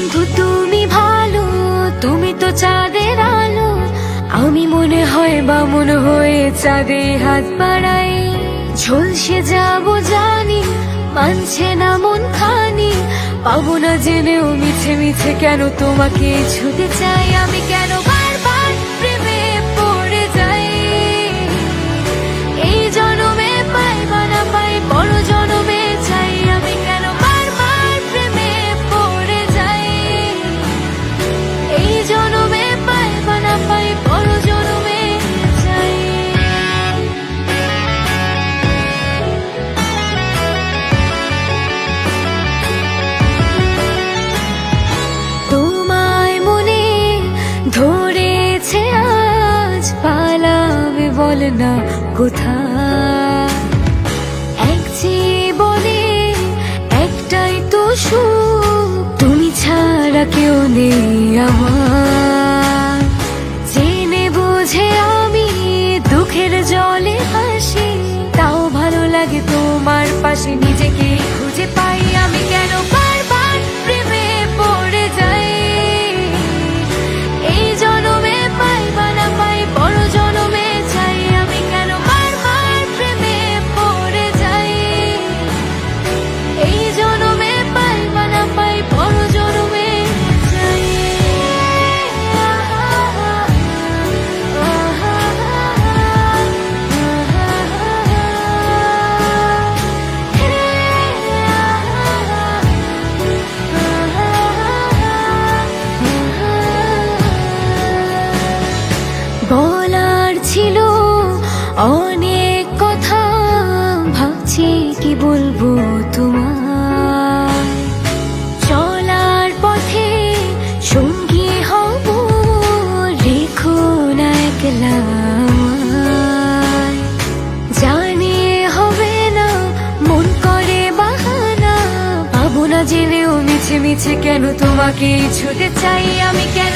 বন্ধু তুমি ভালো, তুমি তো চাঁদের আলো। আমি মনে হয় বামুন হয়ে চাঁদে হাত বাড়াই। ঝলসে যাবো জানি, মানছে না মন খানি। পাবো না জেনেও মিছে মিছে কেন তোমাকে ছুতে চাই। আমি কেন বারবার প্রেমে পড়ে যাই। এই জনমে পাই বা না পাই, বড় জনমে চাই। আমি কেন বারবার প্রেমে পড়ে যাই। এই জনমে পাই বা না পাই, বড় জনমে চাই। তোমায় মনে ধরেছে আজ, পালাবে বল না কোথায়। এক জীবনে একটাই তো সুখ, তুমি ছাড়া কেউ নেই আমার। জেনে বুঝে আমি দুঃখের জলে হাসি, তাও ভালো লাগে তোমার পাশে নিজেকে খুঁজে পাই। আমি কেন বারবার প্রেমে পড়ে যাই। এই জনমে পাই বা না পাই, বড় জনমে চাই। আমি কেন বারবার প্রেমে পড়ে যাই। এই জনমে পাই বা না পাই, বড় জনমে চাই। বলার ছিল অনেক কথা, ভাবছি কি বলবো তোমার। চলার পথে সঙ্গী হব, রেখো না একলা আমায়। জানি হবে না, মন করে বাহানা। পাবো না জেনেও মিছে মিছে কেন তোমাকে ছুতে চাই। আমি কেন